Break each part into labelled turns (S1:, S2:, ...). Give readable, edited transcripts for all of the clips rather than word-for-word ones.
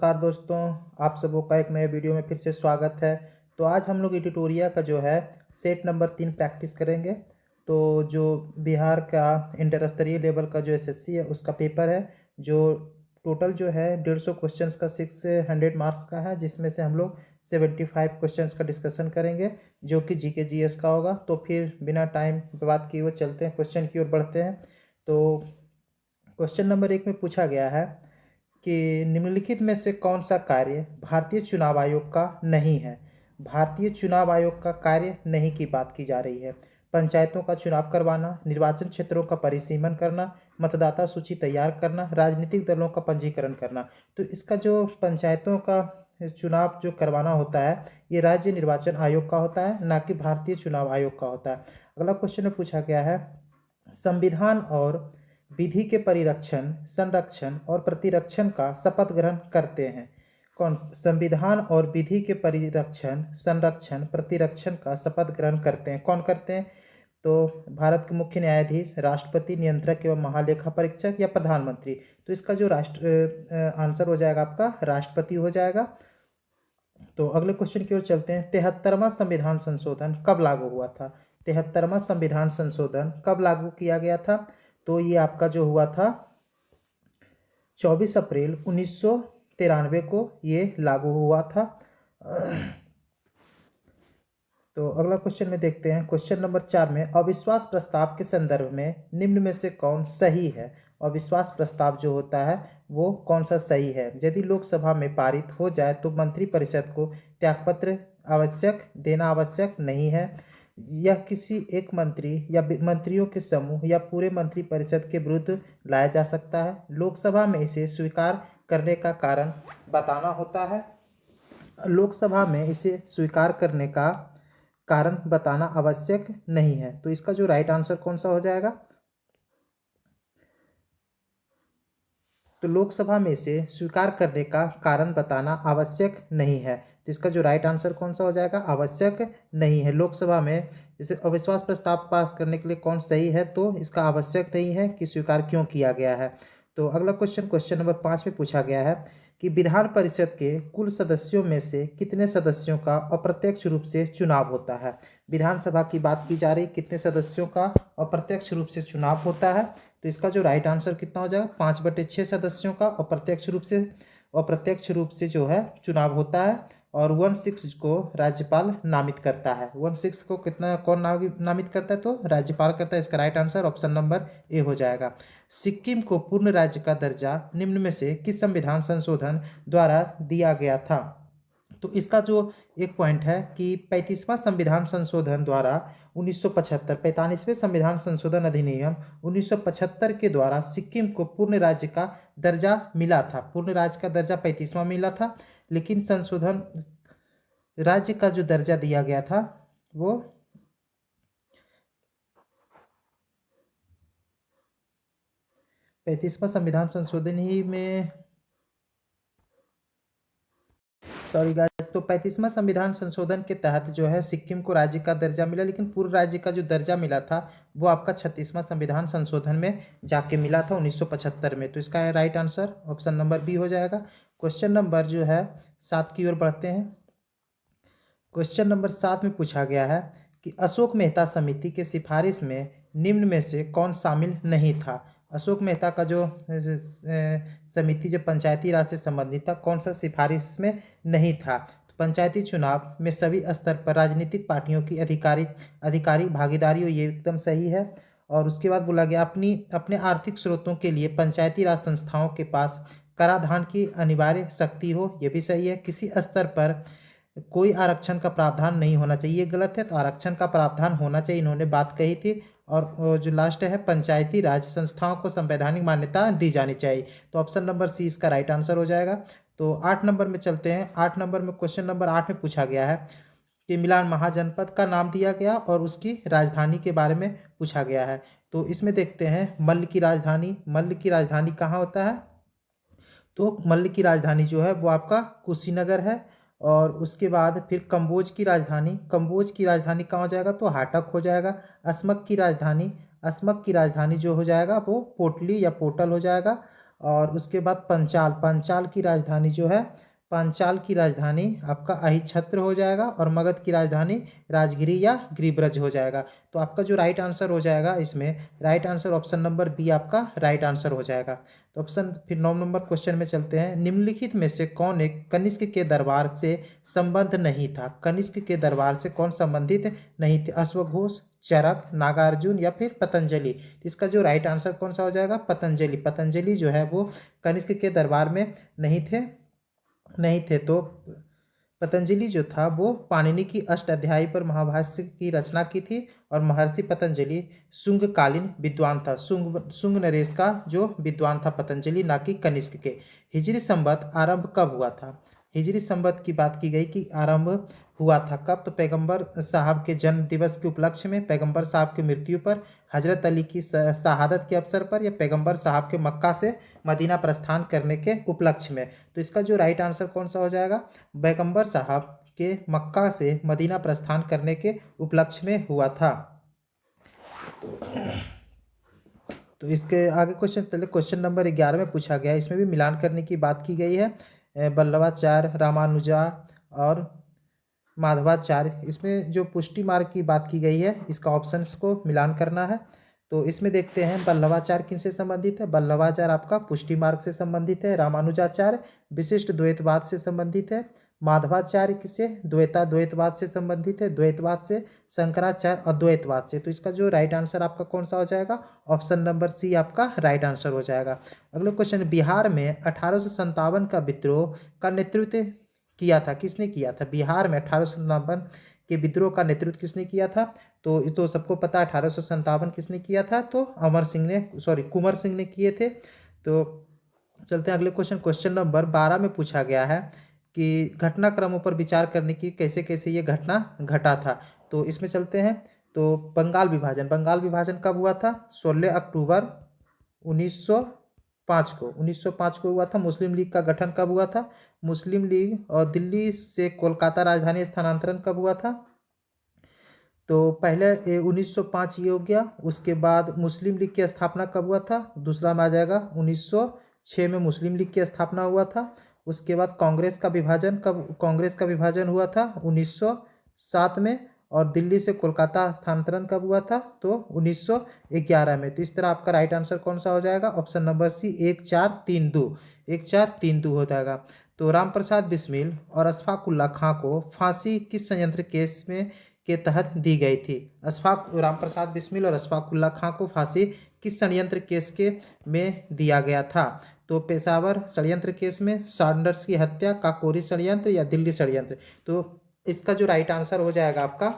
S1: नमस्कार दोस्तों, आप सबों का एक नए वीडियो में फिर से स्वागत है। तो आज हम लोग एडिटोरिया का जो है सेट नंबर 3 प्रैक्टिस करेंगे। तो जो बिहार का इंटर स्तरीय लेवल का जो एसएससी है उसका पेपर है, जो टोटल जो है 150 क्वेश्चंस का 600 मार्क्स का है, जिसमें से हम लोग 75 क्वेश्चंस का डिस्कशन करेंगे जो कि जीके जीएस का होगा। तो फिर बिना टाइम बात किए हुए चलते हैं, क्वेश्चन की ओर बढ़ते हैं। तो क्वेश्चन नंबर 1 में पूछा गया है कि निम्नलिखित में से कौन सा कार्य भारतीय चुनाव आयोग का नहीं है। भारतीय चुनाव आयोग का कार्य नहीं की बात की जा रही है। पंचायतों का चुनाव करवाना, निर्वाचन क्षेत्रों का परिसीमन करना, मतदाता सूची तैयार करना, राजनीतिक दलों का पंजीकरण करना। तो इसका जो पंचायतों का चुनाव जो करवाना होता है ये राज्य निर्वाचन आयोग का होता है, ना कि भारतीय चुनाव आयोग का होता है। अगला क्वेश्चन में पूछा गया है, संविधान और विधि के परिरक्षण, संरक्षण और प्रतिरक्षण का शपथ ग्रहण करते हैं। कौन? संविधान और विधि के परिरक्षण, संरक्षण, प्रतिरक्षण का शपथ ग्रहण करते हैं। कौन करते हैं? तो भारत के मुख्य न्यायाधीश, राष्ट्रपति, नियंत्रक एवं महालेखा परीक्षक या प्रधानमंत्री। तो इसका जो आंसर हो जाएगा आपका राष्ट्रपति हो जाएगा। तो अगले क्वेश्चन की ओर चलते हैं। 73वां संविधान संशोधन कब लागू हुआ था? 73वां संविधान संशोधन कब लागू किया गया था? तो ये आपका जो हुआ था 24 अप्रैल 1993 को ये लागू हुआ था। तो अगला क्वेश्चन में देखते हैं, क्वेश्चन नंबर 4 में अविश्वास प्रस्ताव के संदर्भ में निम्न में से कौन सही है। अविश्वास प्रस्ताव जो होता है वो कौन सा सही है? यदि लोकसभा में पारित हो जाए तो मंत्रिपरिषद को त्यागपत्र देना आवश्यक नहीं है। यह किसी एक मंत्री या मंत्रियों के समूह या पूरे मंत्रिपरिषद के विरुद्ध लाया जा सकता है। लोकसभा में इसे स्वीकार करने का कारण बताना होता है। लोकसभा में इसे स्वीकार करने का कारण बताना आवश्यक नहीं है। तो इसका जो राइट आंसर कौन सा हो जाएगा? तो लोकसभा में इसे स्वीकार करने का कारण बताना आवश्यक नहीं है। तो इसका जो राइट आंसर कौन सा हो जाएगा? आवश्यक नहीं है। लोकसभा में इसे अविश्वास प्रस्ताव पास करने के लिए कौन सही है? तो इसका आवश्यक नहीं है कि स्वीकार क्यों किया गया है। तो अगला क्वेश्चन नंबर 5 में पूछा गया है कि विधान परिषद के कुल सदस्यों में से कितने सदस्यों का अप्रत्यक्ष रूप से चुनाव होता है। विधानसभा की बात की जा रही, कितने सदस्यों का अप्रत्यक्ष रूप से चुनाव होता है। तो इसका जो राइट आंसर कितना हो जाएगा? 5/6 सदस्यों का अप्रत्यक्ष रूप से जो है चुनाव होता है। और 1/6 को राज्यपाल नामित करता है। 1/6 को कितना कौन नामित करता है? तो राज्यपाल करता है। इसका right answer option number A हो जाएगा। सिक्किम को पूर्ण राज्य का दर्जा निम्न में से किस संविधान संशोधन द्वारा दिया गया था? तो इसका जो एक पॉइंट है कि 35वां संविधान संशोधन द्वारा 1975, 45वें संविधान संशोधन अधिनियम 1975 के द्वारा सिक्किम को पूर्ण राज्य का दर्जा मिला था। पूर्ण राज्य का दर्जा 35वां मिला था, लेकिन संशोधन राज्य का जो दर्जा दिया गया था वो 35वां संविधान संशोधन ही में, सॉरी गाइस, तो 35वां संविधान संशोधन के तहत जो है सिक्किम को राज्य का दर्जा मिला, लेकिन पूर्व राज्य का जो दर्जा मिला था वो आपका 36वां संविधान संशोधन में जाके मिला था 1975 में। तो इसका right answer option number B हो जाएगा। क्वेश्चन नंबर जो है 7 की ओर बढ़ते हैं। क्वेश्चन नंबर 7 में पूछा गया है कि अशोक मेहता समिति के सिफारिश में निम्न में से कौन शामिल नहीं था। अशोक मेहता का जो समिति जो पंचायती राज से संबंधित था, कौन सा सिफारिश में नहीं था? तो पंचायती चुनाव में सभी स्तर पर राजनीतिक पार्टियों की अधिकारी भागीदारी हो, ये एकदम सही है। और उसके बाद बोला गया अपने आर्थिक स्रोतों के लिए पंचायती राज संस्थाओं के पास कराधान की अनिवार्य शक्ति हो, ये भी सही है। किसी स्तर पर कोई आरक्षण का प्रावधान नहीं होना चाहिए, ये गलत है। तो आरक्षण का प्रावधान होना चाहिए, इन्होंने बात कही थी। और जो लास्ट है, पंचायती राज संस्थाओं को संवैधानिक मान्यता दी जानी चाहिए। तो ऑप्शन नंबर सी इसका राइट आंसर हो जाएगा। तो 8 नंबर में चलते हैं। 8 नंबर में क्वेश्चन नंबर 8 में पूछा गया है कि मिलान महाजनपद का नाम दिया गया और उसकी राजधानी के बारे में पूछा गया है। तो इसमें देखते हैं मल्ल की राजधानी कहाँ होता है? तो मल्ल की राजधानी जो है वो आपका कुशीनगर है। और उसके बाद फिर कंबोज की राजधानी कहाँ हो जाएगा? तो हाटक हो जाएगा। असमक की राजधानी जो हो जाएगा वो पोटली या पोटल हो जाएगा। और उसके बाद पंचाल, पंचाल की राजधानी जो है, पांचाल की राजधानी आपका अहिच्छत्र हो जाएगा और मगध की राजधानी राजगिरी या गिरिब्रज हो जाएगा। तो आपका जो राइट आंसर हो जाएगा इसमें, right answer option number B आपका राइट आंसर हो जाएगा। तो ऑप्शन फिर 9 नंबर क्वेश्चन में चलते हैं। निम्नलिखित में से कौन एक कनिष्क के दरबार से संबंध नहीं था? कनिष्क के दरबार से कौन संबंधित नहीं थे? अश्वघोष, चरक, नागार्जुन या फिर पतंजलि? तो इसका जो राइट आंसर कौन सा हो जाएगा? पतंजलि। पतंजलि जो है वो कनिष्क के दरबार में नहीं थे। तो पतंजलि जो था वो पाणिनि की अष्टाध्यायी पर महाभाष्य की रचना की थी और महर्षि पतंजलि शुंगकालीन विद्वान था। शुंग नरेश का जो विद्वान था पतंजलि, ना कि कनिष्क के। हिजरी संवत आरंभ कब हुआ था? हिजरी संवत की बात की गई कि आरंभ हुआ था कब? तो पैगंबर साहब के जन्म दिवस के उपलक्ष्य में, पैगंबर साहब की मृत्यु पर, हजरत अली की शहादत के अवसर पर, या पैगंबर साहब के मक्का से मदीना प्रस्थान करने के उपलक्ष्य में? तो इसका जो राइट आंसर कौन सा हो जाएगा? पैगंबर साहब के मक्का से मदीना प्रस्थान करने के उपलक्ष्य में हुआ था। तो इसके आगे क्वेश्चन चले। क्वेश्चन नंबर 11 में पूछा गया, इसमें भी मिलान करने की बात की गई है। वल्लभाचार्य, रामानुजा और माधवाचार्य, इसमें जो पुष्टि मार्ग की बात की गई है, इसका ऑप्शंस को मिलान करना है। तो इसमें देखते हैं वल्लभाचार्य किनसे संबंधित है। वल्लभाचार्य आपका पुष्टि मार्ग से संबंधित है। रामानुजाचार्य विशिष्ट द्वैतवाद से संबंधित है। माधवाचार्य किससे? द्वैतवाद से संबंधित है। द्वैतवाद से। शंकराचार्य अद्वैतवाद से। तो इसका जो राइट आंसर आपका कौन सा हो जाएगा? ऑप्शन नंबर सी आपका राइट आंसर हो जाएगा। अगला क्वेश्चन, बिहार में 1857 का विद्रोह का नेतृत्व किया था? किसने किया था? बिहार में 1857 के विद्रोह का नेतृत्व किसने किया था? तो ये तो सबको पता, 1857 किसने किया था? तो कुंवर सिंह ने किए थे। तो चलते हैं अगले क्वेश्चन। क्वेश्चन नंबर 12 में पूछा गया है कि घटनाक्रमों पर विचार करने की कैसे कैसे ये घटना घटा था। तो इसमें चलते हैं। तो बंगाल विभाजन कब हुआ था? 16 अक्टूबर 1905 को हुआ था। मुस्लिम लीग का गठन कब हुआ था? मुस्लिम लीग और दिल्ली से कोलकाता राजधानी स्थानांतरण कब हुआ था? तो पहले 1905 ये हो गया। उसके बाद मुस्लिम लीग की स्थापना कब हुआ था? दूसरा में आ जाएगा 1906 में मुस्लिम लीग की स्थापना हुआ था। उसके बाद कांग्रेस का विभाजन हुआ था 1907 में। और दिल्ली से कोलकाता स्थानांतरण कब हुआ था? तो 1911 में। तो इस तरह आपका राइट आंसर कौन सा हो जाएगा? ऑप्शन नंबर सी 1432 हो जाएगा। तो रामप्रसाद बिस्मिल और अशफाक उल्ला खां को फांसी किस संयंत्र केस में के तहत दी गई थी? रामप्रसाद बिस्मिल और अशफाक उल्ला खां को फांसी किस षड्यंत्र केस के में दिया गया था? तो पेशावर षड्यंत्र केस में, सैंडर्स की हत्या, काकोरी षड्यंत्र या दिल्ली षड्यंत्र? तो इसका जो राइट आंसर हो जाएगा आपका,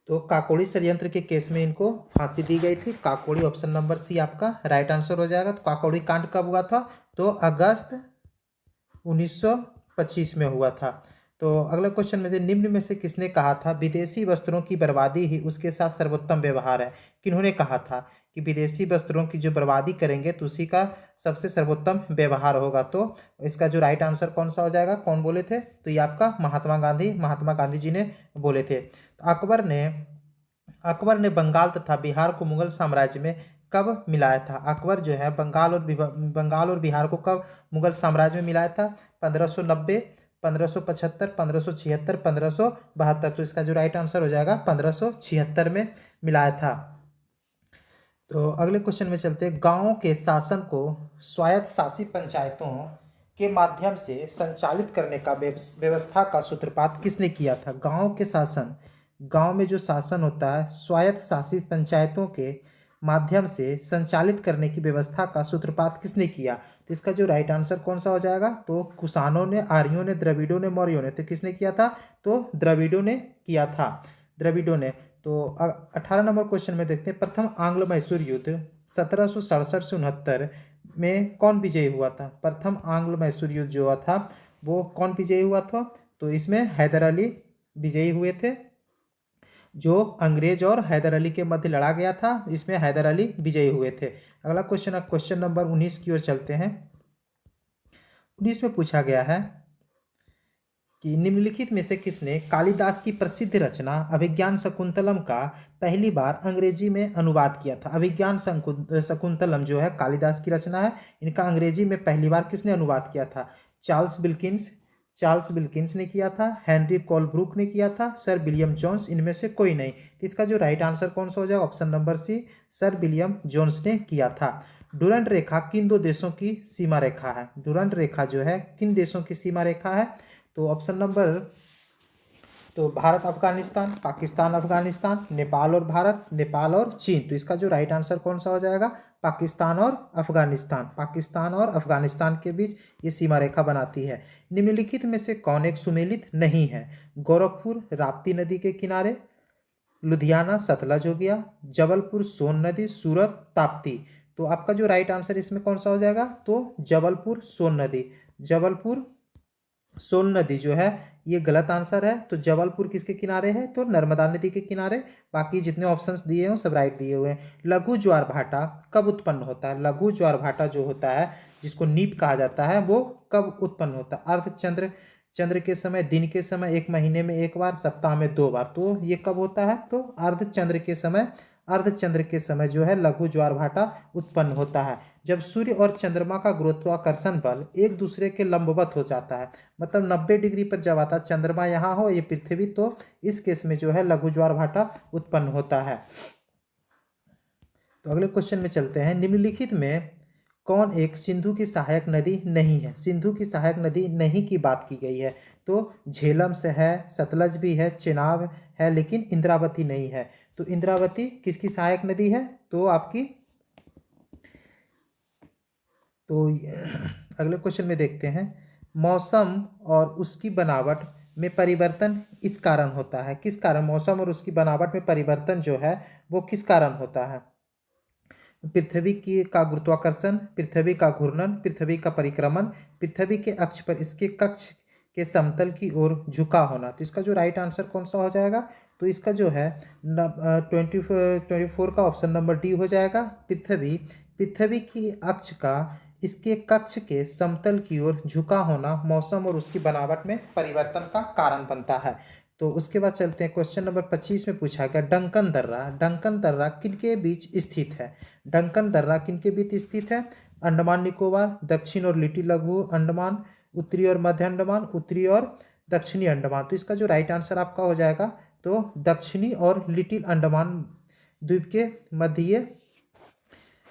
S1: तो काकोड़ी षड्यंत्र के केस में इनको फांसी दी गई थी। काकोड़ी, ऑप्शन नंबर सी आपका राइट आंसर हो जाएगा। तो काकोड़ी कांड कब हुआ था? तो अगस्त 1925 में हुआ था। तो अगला क्वेश्चन में, निम्न में से किसने कहा था विदेशी वस्त्रों की बर्बादी ही उसके साथ सर्वोत्तम व्यवहार है? किन्होंने कहा था कि विदेशी वस्त्रों की जो बर्बादी करेंगे तो उसी का सबसे सर्वोत्तम व्यवहार होगा? तो इसका जो राइट आंसर कौन सा हो जाएगा? कौन बोले थे? तो ये आपका महात्मा गांधी जी ने बोले थे। तो अकबर ने बंगाल तथा बिहार को मुगल साम्राज्य में कब मिलाया था? अकबर जो है बंगाल और बिहार को कब मुगल साम्राज्य में मिलाया था? 1590, 1575, 1576, 1572। तो इसका जो राइट आंसर हो जाएगा 1576 में मिलाया था। तो अगले क्वेश्चन में चलते हैं। गाँव के शासन को स्वायत्त शासी पंचायतों के माध्यम से संचालित करने का व्यवस्था का सूत्रपात किसने किया था? गांव में जो शासन होता है, स्वायत्त शासित पंचायतों के माध्यम से संचालित करने की व्यवस्था का सूत्रपात किसने किया? तो इसका जो राइट आंसर कौन सा हो जाएगा? तो कुषाणों ने, आर्यों ने, द्रविड़ों ने, मौर्यों ने? तो किसने किया था? तो द्रविड़ों ने किया था, द्रविड़ों ने। तो 18 नंबर क्वेश्चन में देखते हैं। प्रथम आंग्ल मैसूर युद्ध 1767 से 69 में कौन विजयी हुआ था? प्रथम आंग्ल मैसूर युद्ध जो हुआ था वो कौन विजयी हुआ था? तो इसमें हैदर अली विजयी हुए थे। जो अंग्रेज और हैदर अली के मध्य लड़ा गया था, इसमें हैदर अली विजयी हुए थे। अगला क्वेश्चन नंबर 19 की ओर चलते हैं। 19 में पूछा गया है कि निम्नलिखित में से किसने कालिदास की प्रसिद्ध रचना अभिज्ञान शकुंतलम का पहली बार अंग्रेजी में अनुवाद किया था। अभिज्ञान शकुंतलम जो है कालिदास की रचना है, इनका अंग्रेजी में पहली बार किसने अनुवाद किया था? चार्ल्स विल्किंस ने किया था, हेनरी कोलब्रुक ने किया था, सर विलियम जोन्स, इनमें से कोई नहीं। तो इसका जो राइट आंसर कौन सा हो जाएगा? Option number C, sir William Jones ने किया था। डुरंड रेखा किन दो देशों की सीमा रेखा है? डुरंड रेखा जो है किन देशों की सीमा रेखा है? तो ऑप्शन नंबर, तो भारत अफगानिस्तान, पाकिस्तान अफगानिस्तान, नेपाल और भारत, नेपाल और चीन। तो इसका जो राइट आंसर कौन सा हो जाएगा? पाकिस्तान और अफगानिस्तान। पाकिस्तान और अफगानिस्तान के बीच ये सीमा रेखा बनाती है। निम्नलिखित में से कौन एक सुमेलित नहीं है? गोरखपुर राप्ती नदी के किनारे, लुधियाना सतलज हो गया, जबलपुर सोन नदी, सूरत ताप्ती। तो आपका जो राइट आंसर इसमें कौन सा हो जाएगा? तो जबलपुर सोन नदी। जबलपुर सोन नदी जो है ये गलत आंसर है। तो जबलपुर किसके किनारे है? तो नर्मदा नदी के किनारे। बाकी जितने ऑप्शंस दिए हैं सब राइट दिए हुए हैं। लघु ज्वार भाटा कब उत्पन्न होता है? लघु ज्वार भाटा जो होता है, जिसको नीप कहा जाता है, वो कब उत्पन्न होता है? चंद्र के समय, दिन के समय, एक महीने में एक बार, सप्ताह में 2 बार। तो ये कब होता है? तो अर्धचंद्र के समय जो है लघु ज्वार भाटा उत्पन्न होता है, जब सूर्य और चंद्रमा का गुरुत्वाकर्षण बल एक दूसरे के लंबवत हो जाता है। मतलब 90 डिग्री पर जब आता चंद्रमा यहाँ हो, ये पृथ्वी, तो इस केस में जो है लघु ज्वार भाटा उत्पन्न होता है। तो अगले क्वेश्चन में चलते हैं। निम्नलिखित में कौन एक सिंधु की सहायक नदी नहीं है? सिंधु की सहायक नदी नहीं की बात की गई है। तो झेलम से है, सतलज भी है, चेनाब है, लेकिन इंद्रावती नहीं है। तो इंद्रावती किसकी सहायक नदी है? तो आपकी, तो अगले क्वेश्चन में देखते हैं। मौसम और उसकी बनावट में परिवर्तन इस कारण होता है। किस कारण मौसम और उसकी बनावट में परिवर्तन जो है वो किस कारण होता है? पृथ्वी की का गुरुत्वाकर्षण, पृथ्वी का घूर्णन, पृथ्वी का परिक्रमण, पृथ्वी के अक्ष पर इसके कक्ष के समतल की ओर झुका होना। तो इसका जो राइट आंसर कौन सा हो जाएगा? तो इसका जो है 24 का ऑप्शन नंबर डी हो जाएगा। पृथ्वी की अक्ष का इसके कक्ष के समतल की ओर झुका होना मौसम और उसकी बनावट में परिवर्तन का कारण बनता है। तो उसके बाद चलते हैं क्वेश्चन नंबर 25 में पूछा गया डंकन दर्रा किनके बीच स्थित है? डंकन दर्रा किनके बीच स्थित है? अंडमान निकोबार, दक्षिण और लिटिल लघु अंडमान, उत्तरी और मध्य अंडमान, उत्तरी और दक्षिणी अंडमान। तो इसका जो राइट आंसर आपका हो जाएगा तो दक्षिणी और लिटिल अंडमान द्वीप के मध्य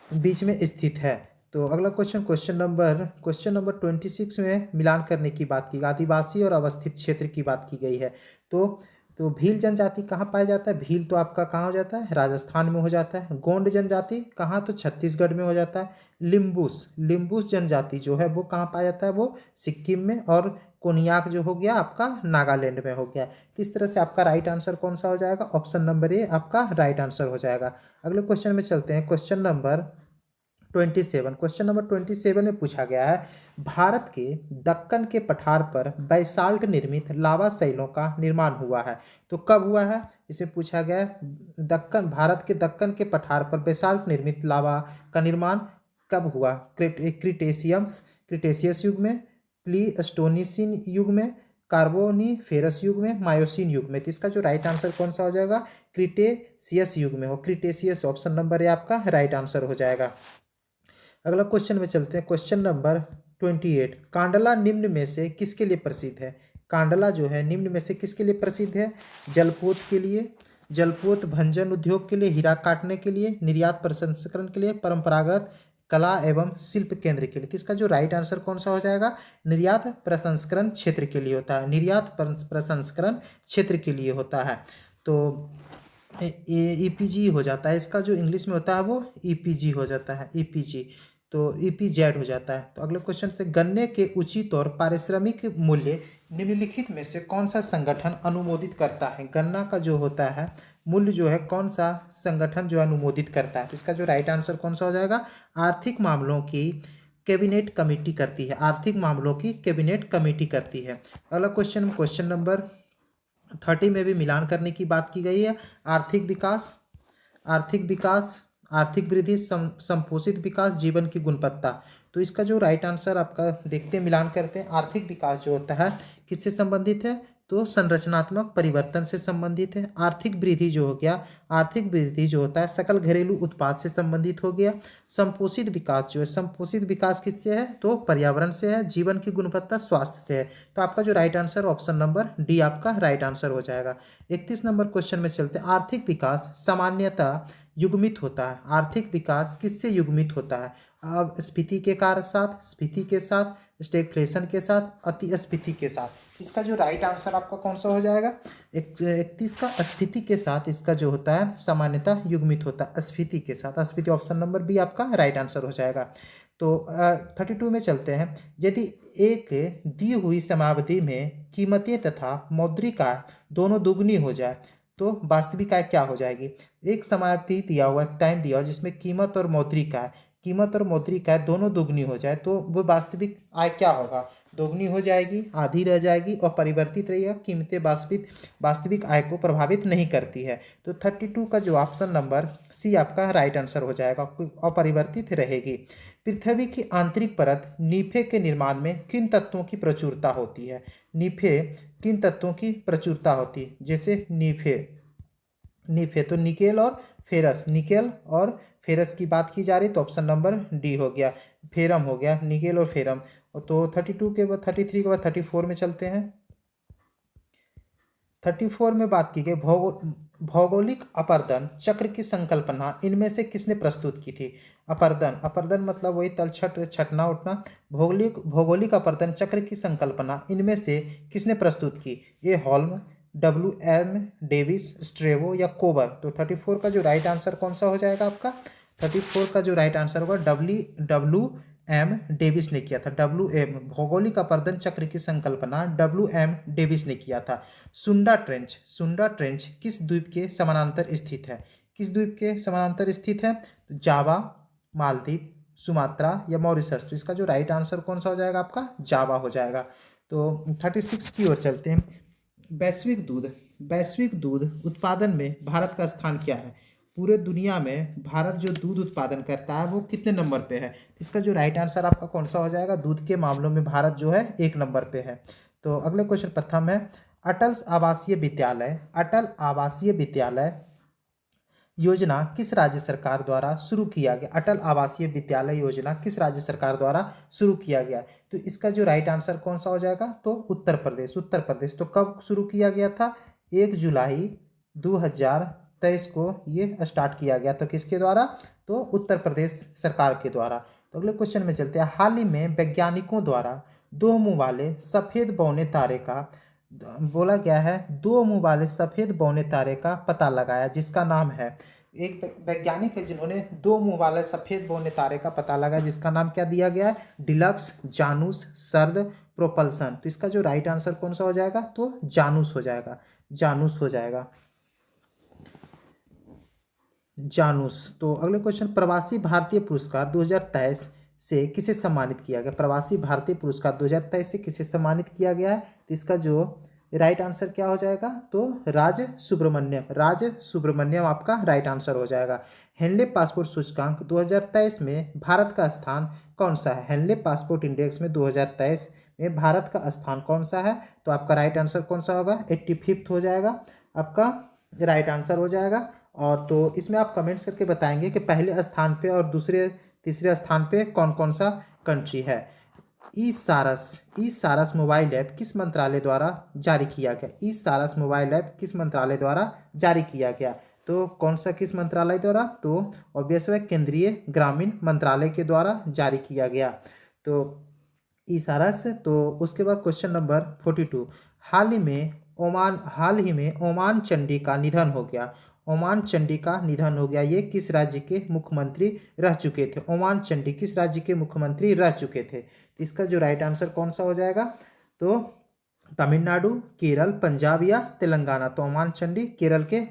S1: बीच में स्थित है। तो अगला क्वेश्चन नंबर 26 में मिलान करने की बात की, आदिवासी और अवस्थित क्षेत्र की बात की गई है। तो भील जनजाति कहाँ पाया जाता है? भील तो आपका कहाँ हो जाता है? राजस्थान में हो जाता है। गोंड जनजाति कहाँ? तो छत्तीसगढ़ में हो जाता है। लिम्बूस जनजाति जो है वो कहाँ पाया जाता है? वो सिक्किम में। और कोनियाक जो हो गया आपका नागालैंड में हो गया। तो इस तरह से आपका राइट आंसर कौन सा हो जाएगा? ऑप्शन नंबर ए आपका राइट आंसर हो जाएगा। अगले क्वेश्चन में चलते हैं। क्वेश्चन नंबर 27 में पूछा गया है, भारत के दक्कन के पठार पर बैसाल्ट निर्मित लावा शैलों का निर्माण हुआ है। तो कब हुआ है? इसमें पूछा गया है भारत के दक्कन के पठार पर बैसाल्ट निर्मित लावा का निर्माण कब हुआ? क्रिटेशियस युग में, प्लीस्टोसीन युग में, कार्बोनिफेरस युग में, मायोसीन युग में। तो इसका जो राइट आंसर कौन सा हो जाएगा? क्रिटेशियस युग में हो। क्रिटेशियस ऑप्शन नंबर ए आपका राइट आंसर हो जाएगा। अगला क्वेश्चन में चलते हैं। क्वेश्चन नंबर 28, कांडला निम्न में से किसके लिए प्रसिद्ध है? कांडला जो है निम्न में से किसके लिए प्रसिद्ध है? जलपोत के लिए, जलपोत भंजन उद्योग के लिए, हीरा काटने के लिए, निर्यात प्रसंस्करण के लिए, परंपरागत कला एवं शिल्प केंद्र के लिए। तो इसका जो राइट आंसर कौन सा हो जाएगा? निर्यात प्रसंस्करण क्षेत्र के लिए होता है। निर्यात प्रसंस्करण क्षेत्र के लिए होता है। तो ईपीजी हो जाता है। इसका जो इंग्लिश में होता है वो ईपीजी हो जाता है। ईपीजी तो ईपीजेड हो जाता है। तो अगले क्वेश्चन से, गन्ने के उचित और पारिश्रमिक मूल्य निम्नलिखित में से कौन सा संगठन अनुमोदित करता है? गन्ना का जो होता है मूल्य जो है कौन सा संगठन जो अनुमोदित करता है? तो इसका जो राइट आंसर कौन सा हो जाएगा? आर्थिक मामलों की कैबिनेट कमेटी करती है। आर्थिक मामलों की कैबिनेट कमेटी करती है। अगला क्वेश्चन नंबर 30 में भी मिलान करने की बात की गई है। आर्थिक विकास आर्थिक वृद्धि, संपोषित विकास, जीवन की गुणवत्ता। तो इसका जो राइट आंसर आपका देखते हैं, मिलान करते हैं। आर्थिक विकास जो होता है किससे संबंधित है, तो संरचनात्मक परिवर्तन से संबंधित है। आर्थिक वृद्धि जो हो गया, आर्थिक वृद्धि जो होता है सकल घरेलू उत्पाद से संबंधित हो गया। संपोषित विकास जो है, संपोषित विकास किससे है, तो पर्यावरण से है। जीवन की गुणवत्ता स्वास्थ्य से है। तो आपका जो right answer option number D आपका राइट आंसर हो जाएगा। 31 नंबर क्वेश्चन में चलते हैं। आर्थिक विकास सामान्यतः युग्मित होता है। आर्थिक विकास किससे युग्मित होता है, अब स्फीति के कारण साथ, स्फीति के साथ, स्टैगफ्लेशन के साथ, अतिस्फीति के साथ। इसका जो राइट आंसर आपका कौन सा हो जाएगा, 31 का स्फीति के साथ इसका जो होता है सामान्यतः युग्मित होता है, स्फीति के साथ। स्फीति ऑप्शन नंबर बी आपका राइट आंसर हो जाएगा। तो 32 में चलते हैं। यदि एक दी हुई समयावधि में कीमतें तथा मौद्रिक आय दोनों दुगनी हो जाए तो वास्तविक आय क्या हो जाएगी। एक समयावधि दिया हुआ, एक टाइम दिया हुआ जिसमें कीमत और मौद्रिक आय, कीमत और मौद्रिक आय दोनों दुगनी हो जाए तो वो वास्तविक आय क्या होगा, दोगुनी हो जाएगी, आधी रह जाएगी और परिवर्तित रहेगा। कीमतें वास्तविक आय को प्रभावित नहीं करती है। तो 32 का जो ऑप्शन नंबर सी आपका राइट आंसर हो जाएगा, अपरिवर्तित रहेगी। पृथ्वी की आंतरिक परत नीफे के निर्माण में किन तत्वों की प्रचुरता होती है। नीफे किन तत्वों की प्रचुरता होती है, जैसे नीफे तो निकेल और फेरस, निकेल और फेरस की बात की जा रही तो ऑप्शन नंबर डी हो गया, फेरम हो गया, निकेल और फेरम। तो 32 के बाद 33 के बाद 34 में चलते हैं। 34 में बात की गई भौगोलिक अपरदन चक्र की संकल्पना इनमें से किसने प्रस्तुत की थी। अपरदन मतलब वही तलछट, छटना उठना। भौगोलिक अपरदन चक्र की संकल्पना इनमें से किसने प्रस्तुत की, ए हॉल्म, WM डेविस, स्ट्रेवो या कोबर। तो 34 का जो राइट आंसर कौन सा हो जाएगा आपका, 34 का जो राइट आंसर होगा WM डेविस ने किया था। WM भौगोलिक अपरदन चक्र की संकल्पना WM डेविस ने किया था। सुंडा ट्रेंच किस द्वीप के समानांतर स्थित है, किस द्वीप के समानांतर स्थित है, तो जावा, मालदीव, सुमात्रा या मॉरिशस। तो इसका जो राइट आंसर कौन सा हो जाएगा आपका, जावा हो जाएगा। तो 36 की ओर चलते हैं। वैश्विक दूध उत्पादन में भारत का स्थान क्या है। पूरे दुनिया में भारत जो दूध उत्पादन करता है वो कितने नंबर पे है। इसका जो राइट आंसर आपका कौन सा हो जाएगा, दूध के मामलों में भारत जो है 1 नंबर पे है। तो अगले क्वेश्चन प्रथम है। अटल आवासीय विद्यालय योजना किस राज्य सरकार द्वारा शुरू किया गया। अटल आवासीय विद्यालय योजना किस राज्य सरकार द्वारा शुरू किया गया। तो इसका जो राइट आंसर कौन सा हो जाएगा, तो उत्तर प्रदेश। तो कब शुरू किया गया था, 1 जुलाई 2023 को ये स्टार्ट किया गया। तो किसके द्वारा, तो उत्तर प्रदेश सरकार के द्वारा। तो अगले क्वेश्चन में चलते हैं। हाल ही में वैज्ञानिकों द्वारा 2 मुंह वाले सफेद बौने तारे का बोला गया है, 2 मुंह वाले सफेद बौने तारे का पता लगाया जिसका नाम है, एक वैज्ञानिक है जिन्होंने 2 मुंह वाले सफेद बौने तारे का पता लगाया जिसका नाम क्या दिया गया है, डिलक्स, जानूस, सर्द, प्रोपल्सन। तो इसका जो राइट आंसर कौन सा हो जाएगा, तो जानूस हो जाएगा, जानूस हो जाएगा, जानूस। तो अगले क्वेश्चन, प्रवासी भारतीय पुरस्कार 2023 से किसे सम्मानित किया गया। प्रवासी भारतीय पुरस्कार 2023 से किसे सम्मानित किया गया है। तो इसका जो राइट आंसर क्या हो जाएगा, तो राज सुब्रमण्यम आपका राइट आंसर हो जाएगा। हेनले पासपोर्ट सूचकांक 2023 में भारत का स्थान कौन सा है। हेनले पासपोर्ट इंडेक्स में 2023 में भारत का स्थान कौन सा है। तो आपका राइट आंसर कौन सा होगा, 85 हो जाएगा आपका राइट आंसर हो जाएगा। और तो इसमें आप कमेंट्स करके बताएंगे कि पहले स्थान पे और दूसरे तीसरे स्थान पे कौन कौन सा कंट्री है। ई सारस मोबाइल ऐप किस मंत्रालय द्वारा जारी किया गया। ई सारस मोबाइल ऐप किस मंत्रालय द्वारा जारी किया गया। तो कौन सा किस मंत्रालय द्वारा, तो ऑब्वियस है केंद्रीय ग्रामीण मंत्रालय के द्वारा जारी किया गया। तो ई सारस। तो उसके बाद क्वेश्चन नंबर 42, हाल ही में ओमान चंडी का निधन हो गया। ओमान चंडी का निधन हो गया, ये किस राज्य के मुख्यमंत्री रह चुके थे। ओमान चंडी किस राज्य के मुख्यमंत्री रह चुके थे। तो इसका जो राइट आंसर कौन सा हो जाएगा, तो तमिलनाडु, केरल, पंजाब या तेलंगाना। तो ओमान चंडी केरल के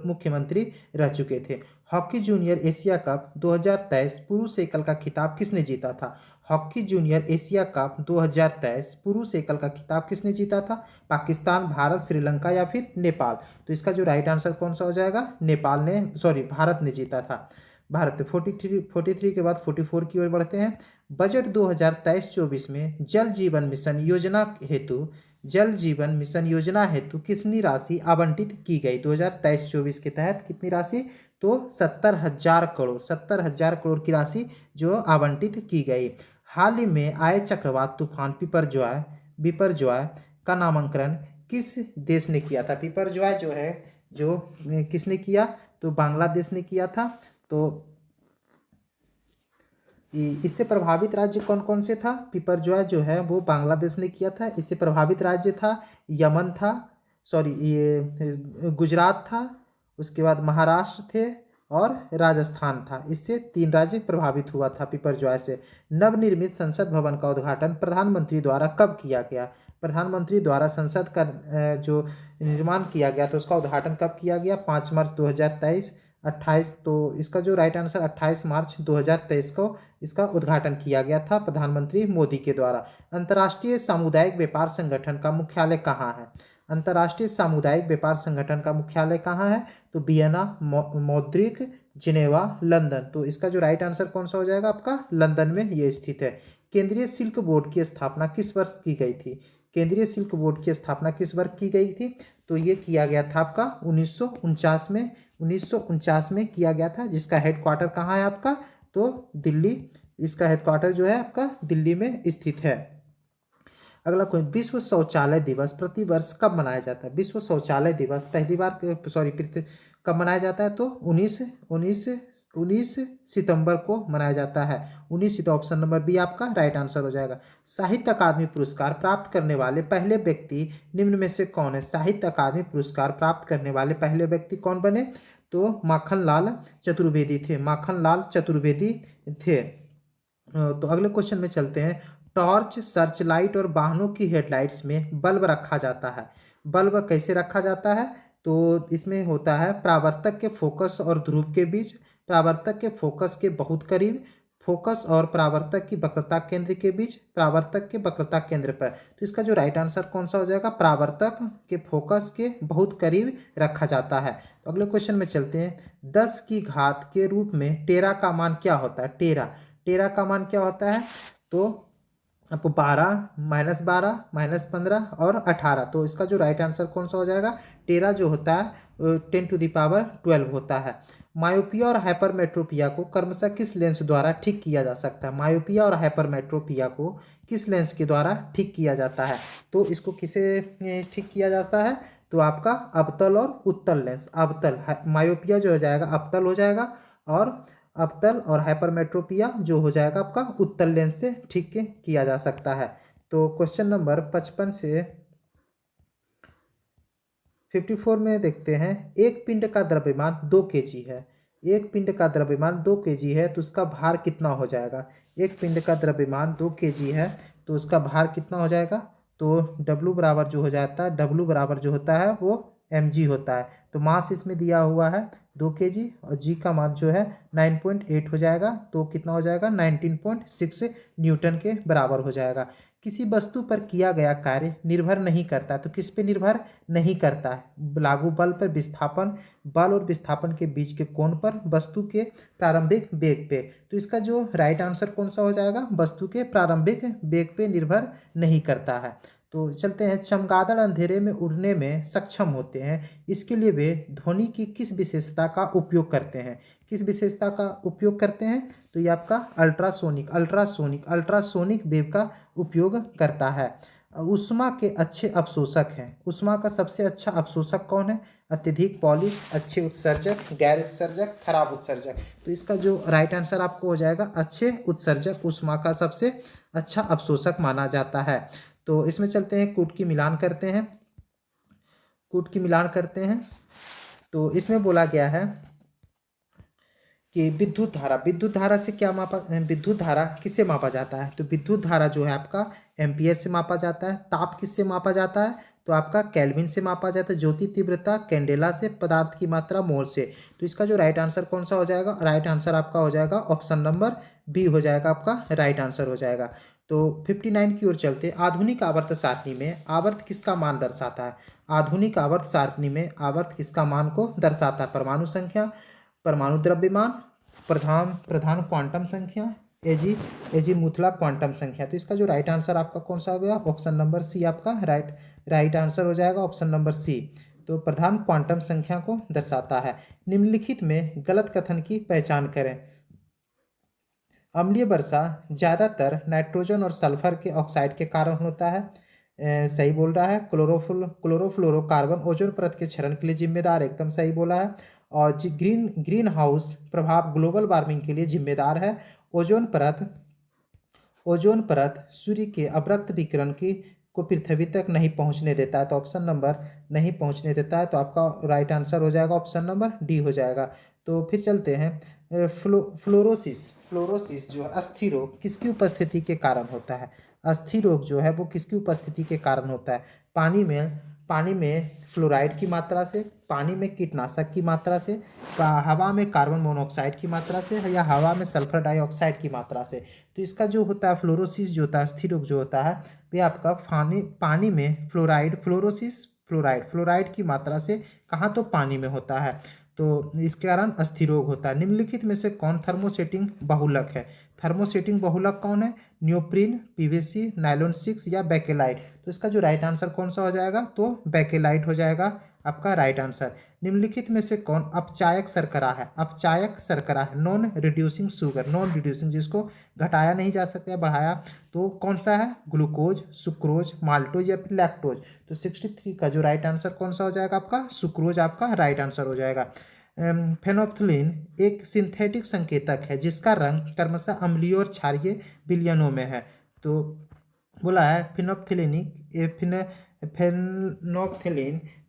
S1: मुख्यमंत्री रह चुके थे। हॉकी जूनियर एशिया कप 2023 पुरुष एकल का खिताब किसने जीता था। हॉकी जूनियर एशिया कप 2023 पुरुष एकल का खिताब किसने जीता था। पाकिस्तान, भारत, श्रीलंका या फिर नेपाल। तो इसका जो राइट आंसर कौन सा हो जाएगा, भारत ने जीता था। भारत 43 के बाद 44 की ओर बढ़ते हैं। बजट 2023-24 में जल जीवन मिशन योजना हेतु कितनी राशि आवंटित की गई? 2023-24 के तहत कितनी राशि? तो 70,000 करोड़ की राशि जो आवंटित की गई। हाल ही में आए चक्रवात तूफान बिपरजॉय का नामांकन किस देश ने किया था? बिपरजॉय जो है जो किसने किया? तो बांग्लादेश ने किया था। तो इससे प्रभावित राज्य कौन कौन से था? बिपरजॉय जो है वो बांग्लादेश ने किया था। इससे प्रभावित राज्य था यमन था, सॉरी ये गुजरात था, उसके बाद महाराष्ट्र थे और राजस्थान था। इससे 3 राज्य प्रभावित हुआ था बिपरजॉय से। नवनिर्मित संसद भवन का उद्घाटन प्रधानमंत्री द्वारा कब किया गया? प्रधानमंत्री द्वारा संसद का जो निर्माण किया गया तो उसका उद्घाटन कब किया गया? 5 मार्च 2023। 28, तो इसका जो राइट आंसर 28 मार्च 2023 को इसका उद्घाटन किया गया था प्रधानमंत्री मोदी के द्वारा। अंतर्राष्ट्रीय सामुदायिक व्यापार संगठन का मुख्यालय कहाँ है? अंतर्राष्ट्रीय सामुदायिक व्यापार संगठन का मुख्यालय कहाँ है? तो वियना, मौद्रिक, जिनेवा, लंदन। तो इसका जो राइट आंसर कौन सा हो जाएगा आपका? लंदन में ये स्थित है। केंद्रीय शुल्क बोर्ड की स्थापना किस वर्ष की गई थी? केंद्रीय शुल्क बोर्ड की स्थापना किस वर्ष की गई थी? तो ये किया गया था आपका 1949 में किया गया था, जिसका हेडक्वार्टर कहाँ है आपका? तो दिल्ली, इसका हेडक्वार्टर जो है आपका दिल्ली में स्थित है। अगला कोई, विश्व शौचालय दिवस प्रतिवर्ष कब मनाया जाता है? विश्व शौचालय दिवस कब मनाया जाता है? तो 19 सितंबर को मनाया जाता है। 19 सितंबर, ऑप्शन नंबर बी आपका राइट आंसर हो जाएगा। साहित्य अकादमी पुरस्कार प्राप्त करने वाले पहले व्यक्ति निम्न में से कौन है? साहित्य अकादमी पुरस्कार प्राप्त करने वाले पहले व्यक्ति कौन बने? तो माखनलाल चतुर्वेदी थे। माखनलाल चतुर्वेदी थे। तो अगले क्वेश्चन में चलते हैं। टॉर्च, सर्च लाइट और वाहनों की हेडलाइट्स में बल्ब रखा जाता है। बल्ब कैसे रखा जाता है? तो इसमें होता है परावर्तक के फोकस और ध्रुव के बीच, परावर्तक के फोकस के बहुत करीब, फोकस और परावर्तक की वक्रता केंद्र के बीच, परावर्तक के वक्रता केंद्र पर। तो इसका जो राइट आंसर कौन सा हो जाएगा? परावर्तक के फोकस के बहुत करीब रखा जाता है। तो अगले क्वेश्चन में चलते हैं। 10 की घात के रूप में टेरा का मान क्या होता है? टेरा का मान क्या होता है? तो आपको 12, -12, -15 और 18। तो इसका जो राइट आंसर कौन सा हो जाएगा? टेरा जो होता है 10⁻12 होता है। मायोपिया और हाइपरमेट्रोपिया को क्रमशः किस लेंस द्वारा ठीक किया जा सकता है? मायोपिया और हाइपरमेट्रोपिया को किस लेंस के द्वारा ठीक किया जाता है? तो इसको किसे ठीक किया जाता है? तो आपका अवतल और उत्तल लेंस। अवतल, मायोपिया जो हो जाएगा अवतल हो जाएगा, और अवतल और हाइपरमेट्रोपिया जो हो जाएगा आपका उत्तल लेंस से ठीक किया जा सकता है। तो क्वेश्चन नंबर 55 से 54 में देखते हैं। एक पिंड का द्रव्यमान 2 kg है। एक पिंड का द्रव्यमान 2 kg है तो उसका भार कितना हो जाएगा? एक पिंड का द्रव्यमान 2 kg है तो उसका भार कितना हो जाएगा? तो W बराबर जो हो जाता है, W बराबर जो होता है वो mg होता है। तो मास इसमें दिया हुआ है 2 kg और g का मान जो है 9.8 हो जाएगा। तो कितना हो जाएगा? 19.6 न्यूटन के बराबर हो जाएगा। किसी वस्तु पर किया गया कार्य निर्भर नहीं करता, तो किस पे निर्भर नहीं करता है? लागू बल पर, विस्थापन, बल और विस्थापन के बीच के कोण पर, वस्तु के प्रारंभिक वेग पे। तो इसका जो राइट आंसर कौन सा हो जाएगा? वस्तु के प्रारंभिक वेग पे निर्भर नहीं करता है। तो चलते हैं। चमगादड़ अंधेरे में उड़ने में सक्षम होते हैं, इसके लिए वे ध्वनि की किस विशेषता का उपयोग करते हैं? किस विशेषता का उपयोग करते हैं? तो ये आपका अल्ट्रासोनिक वेव का उपयोग करता है। ऊष्मा के अच्छे अवशोषक हैं। ऊष्मा का सबसे अच्छा अवशोषक कौन है? अत्यधिक पॉलिश, अच्छे उत्सर्जक, गैर उत्सर्जक, खराब उत्सर्जक। तो इसका जो राइट आंसर आपको हो जाएगा अच्छे उत्सर्जक ऊष्मा का सबसे अच्छा अवशोषक माना जाता है। तो इसमें चलते हैं, कूट की मिलान करते हैं। तो इसमें बोला गया है कि विद्युत धारा से क्या मापा, विद्युत धारा किससे मापा जाता है? तो विद्युत धारा जो है आपका एम्पियर से मापा जाता है। ताप किससे मापा जाता है? तो आपका केल्विन से मापा जाता है। ज्योति तीव्रता कैंडेला से। पदार्थ की मात्रा मोल से। तो इसका जो राइट आंसर कौन सा हो जाएगा? राइट आंसर आपका हो जाएगा ऑप्शन नंबर बी हो जाएगा, आपका राइट आंसर हो जाएगा। तो 59 की ओर चलते। आधुनिक आवर्त सारणी में आवर्त किसका मान दर्शाता है? आधुनिक आवर्त सारणी में आवर्त किसका मान को दर्शाता है? परमाणु संख्या, परमाणु द्रव्यमान, प्रधान प्रधान क्वांटम संख्या, एजीमुथला क्वांटम संख्या। तो इसका जो राइट आंसर आपका कौन सा हो गया, ऑप्शन नंबर सी आपका राइट आंसर हो जाएगा, ऑप्शन नंबर सी। तो प्रधान क्वांटम संख्या को दर्शाता है। निम्नलिखित में गलत कथन की पहचान करें। अम्लीय वर्षा ज़्यादातर नाइट्रोजन और सल्फर के ऑक्साइड के कारण होता है। सही बोल रहा है। क्लोरोफ्लोरोकार्बन ओजोन परत के क्षरण के लिए जिम्मेदार, एकदम सही बोला है। और ग्रीन हाउस प्रभाव ग्लोबल वार्मिंग के लिए जिम्मेदार है। ओजोन परत सूर्य के अवरक्त विकिरण की को पृथ्वी तक नहीं पहुंचने देता है। तो ऑप्शन नंबर नहीं पहुंचने देता है, तो आपका राइट आंसर हो जाएगा ऑप्शन नंबर डी हो जाएगा। तो फिर चलते हैं। फ्लोरोसिस जो है अस्थि रोग किसकी उपस्थिति के कारण होता है। अस्थि रोग जो है वो किसकी उपस्थिति के कारण होता है। पानी में फ्लोराइड की मात्रा से, पानी में कीटनाशक की मात्रा से, हवा में कार्बन मोनोऑक्साइड की मात्रा से, या हवा में सल्फर डाइऑक्साइड की मात्रा से। तो इसका जो होता है फ्लोरोसिस जो होता है अस्थि रोग जो होता है वे आपका पानी में फ्लोराइड की मात्रा से, कहाँ तो पानी में होता है। तो इसके कारण अस्थि रोग होता है। निम्नलिखित में से कौन थर्मोसेटिंग बहुलक है। थर्मोसेटिंग बहुलक कौन है। नियोप्रीन, पीवीसी, नायलॉन 6 या बेकेलाइट। तो इसका जो राइट आंसर कौन सा हो जाएगा, तो बेकेलाइट हो जाएगा आपका राइट आंसर। निम्नलिखित में से कौन अपचायक शर्करा है। अपचायक शर्करा है non reducing sugar, non reducing जिसको घटाया नहीं जा सकता बढ़ाया, तो कौन सा है। ग्लूकोज, सुक्रोज, माल्टोज या फिर लैक्टोज। तो 63 का जो राइट आंसर कौन सा हो जाएगा आपका, सुक्रोज आपका राइट आंसर हो जाएगा। फेनोल्फथालीन एक सिंथेटिक संकेतक है जिसका रंग क्रमशः अम्लीय और क्षारीय विलयनों में है। तो बोला है फेनोल्फथालीन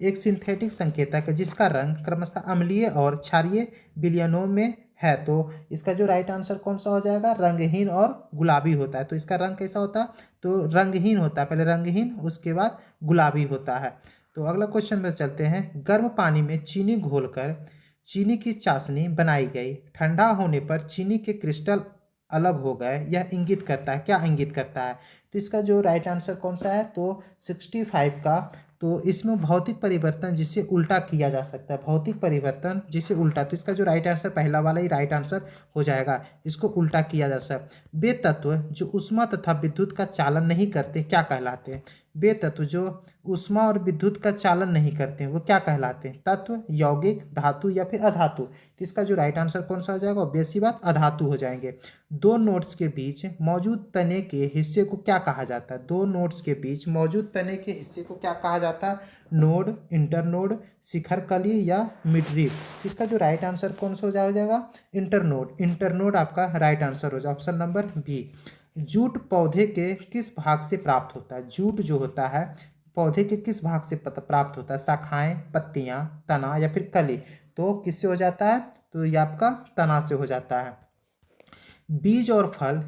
S1: एक सिंथेटिक संकेतक है जिसका रंग क्रमशः अम्लीय और क्षारीय विलयनों में है। तो इसका जो राइट आंसर कौन सा हो जाएगा, रंगहीन और गुलाबी होता है। तो इसका रंग कैसा होता है, तो रंगहीन होता है, पहले रंगहीन उसके बाद गुलाबी होता है। तो अगला क्वेश्चन में चलते हैं। गर्म पानी में चीनी घोलकर चीनी की चाशनी बनाई गई, ठंडा होने पर चीनी के क्रिस्टल अलग हो गए, यह इंगित करता है, क्या इंगित करता है। तो इसका जो राइट आंसर कौन सा है, तो 65 का। तो इसमें भौतिक परिवर्तन जिसे उल्टा किया जा सकता है, भौतिक परिवर्तन जिसे उल्टा, तो इसका जो राइट आंसर पहला वाला ही राइट आंसर हो जाएगा, इसको उल्टा किया जा सकता है। वे तत्व जो ऊष्मा तथा विद्युत का चालन नहीं करते क्या कहलाते हैं। वे तत्व जो ऊष्मा और विद्युत का चालन नहीं करते हैं वो क्या कहलाते हैं। तत्व, यौगिक, धातु या फिर अधातु। तो इसका जो राइट आंसर कौन सा हो जाएगा, ऑब्वियस सी बात अधातु हो जाएंगे। दो नोड्स के बीच मौजूद तने के हिस्से को क्या कहा जाता है। दो नोड्स के बीच मौजूद तने के हिस्से को क्या कहा जाता है, नोड, इंटरनोड, शिखर कली या मिडरिप। इसका जो राइट आंसर कौन सा हो जाएगा, इंटरनोड। इंटरनोड आपका राइट आंसर हो जाएगा, ऑप्शन नंबर बी। जूट पौधे के किस भाग से प्राप्त होता है। जूट जो होता है पौधे के किस भाग से प्राप्त होता है, शाखाएं, पत्तियां, तना या फिर कली। तो किससे हो जाता है, तो ये आपका तना से हो जाता है। बीज और फल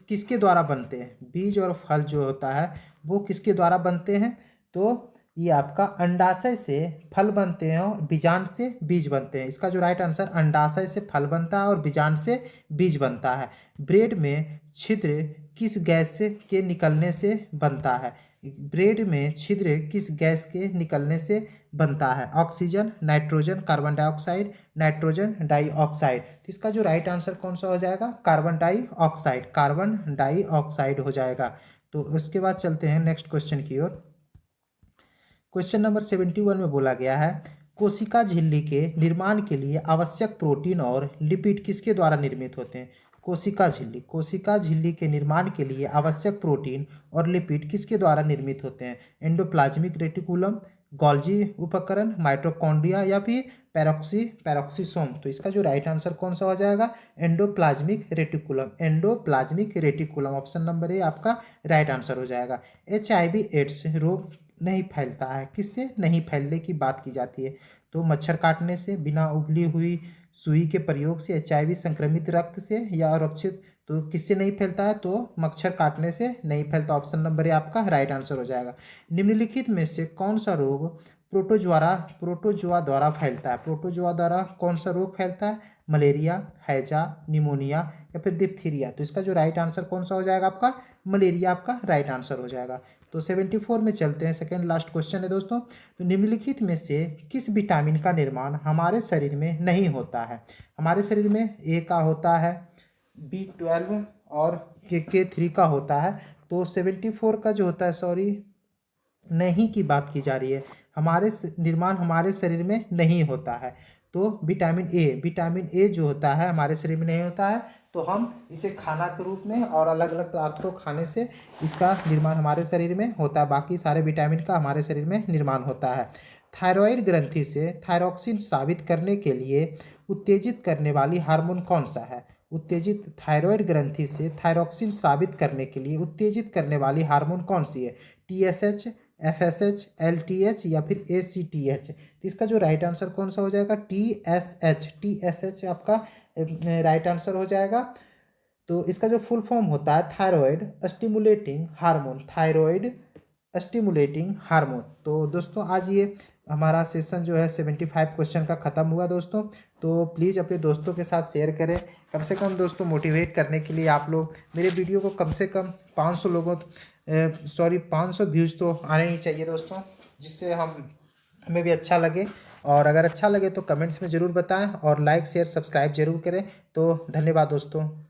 S1: किसके द्वारा बनते हैं। बीज और फल जो होता है वो किसके द्वारा बनते हैं, तो ये आपका अंडाशय से फल बनते हैं और बीजांड से बीज बनते हैं। इसका जो राइट आंसर अंडाशय से फल बनता है और बीजांड से बीज बनता है। ब्रेड में छिद्र किस गैस के निकलने से बनता है। ब्रेड में छिद्र किस गैस के निकलने से बनता है। Oxygen, nitrogen, carbon dioxide, nitrogen dioxide. तो इसका जो राइट आंसर कौन सा हो जाएगा, कार्बन डाइऑक्साइड, कार्बन डाइऑक्साइड हो जाएगा। तो उसके बाद चलते हैं नेक्स्ट क्वेश्चन की ओर। क्वेश्चन नंबर 71 में बोला गया है, कोशिका झिल्ली के निर्माण के लिए आवश्यक प्रोटीन और लिपिड किसके द्वारा निर्मित होते हैं। कोशिका झिल्ली के निर्माण के लिए आवश्यक प्रोटीन और लिपिड किसके द्वारा निर्मित होते हैं। एंडोप्लाज्मिक रेटिकुलम, गोल्जी उपकरण, माइटोकॉन्ड्रिया या फिर पैरोक्सिसोम। तो इसका जो राइट आंसर कौन सा हो जाएगा, endoplasmic reticulum. Endoplasmic reticulum option number A आपका राइट आंसर हो जाएगा। HIV एड्स रोग नहीं फैलता है, किससे नहीं फैलने की बात की जाती है, तो मच्छर काटने से, बिना उबली हुई सुई के प्रयोग से, HIV संक्रमित रक्त से या आरक्षित। तो किससे नहीं फैलता है, तो मच्छर काटने से नहीं फैलता, ऑप्शन नंबर ए आपका राइट आंसर हो जाएगा। निम्नलिखित में से कौन सा रोग प्रोटोजोआ द्वारा फैलता है। प्रोटोजोआ द्वारा कौन सा रोग फैलता है, मलेरिया, हैजा, निमोनिया या फिर डिप्थीरिया। तो इसका जो राइट आंसर कौन सा हो जाएगा आपका, मलेरिया आपका राइट आंसर हो जाएगा। तो 74 में चलते हैं, सेकेंड लास्ट क्वेश्चन है दोस्तों। तो निम्नलिखित में से किस विटामिन का निर्माण हमारे शरीर में नहीं होता है? हमारे शरीर में ए का होता है, B12 और K3 का होता है। तो 74 का जो होता है, सॉरी नहीं की बात की जा रही है, निर्माण हमारे शरीर में नहीं होता है। तो विटामिन ए जो होता है हमारे शरीर में नहीं होता है, तो हम इसे खाना के रूप में और अलग अलग पदार्थ को खाने से इसका निर्माण हमारे शरीर में होता है। बाकी सारे विटामिन का हमारे शरीर में निर्माण होता है। थायराइड ग्रंथि से थायरॉक्सिन स्रावित करने के लिए उत्तेजित करने वाली हार्मोन कौन सा है? उत्तेजित थायराइड ग्रंथि से थायरॉक्सिन स्रावित करने के लिए उत्तेजित करने वाली हार्मोन कौन सी है? TSH, FSH, LTH या फिर ACTH? तो इसका जो राइट आंसर कौन सा हो जाएगा? TSH आपका राइट आंसर हो जाएगा। तो इसका जो फुल फॉर्म होता है थायराइड स्टिमुलेटिंग हार्मोन। तो दोस्तों आज ये हमारा सेशन जो है 75 क्वेश्चन का ख़त्म हुआ दोस्तों। तो प्लीज़ अपने दोस्तों के साथ शेयर करें। कम से कम दोस्तों मोटिवेट करने के लिए आप लोग मेरे वीडियो को कम से कम 500 व्यूज़ तो आने ही चाहिए दोस्तों, जिससे हमें भी अच्छा लगे। और अगर अच्छा लगे तो कमेंट्स में ज़रूर बताएं और लाइक शेयर सब्सक्राइब जरूर करें। तो धन्यवाद दोस्तों।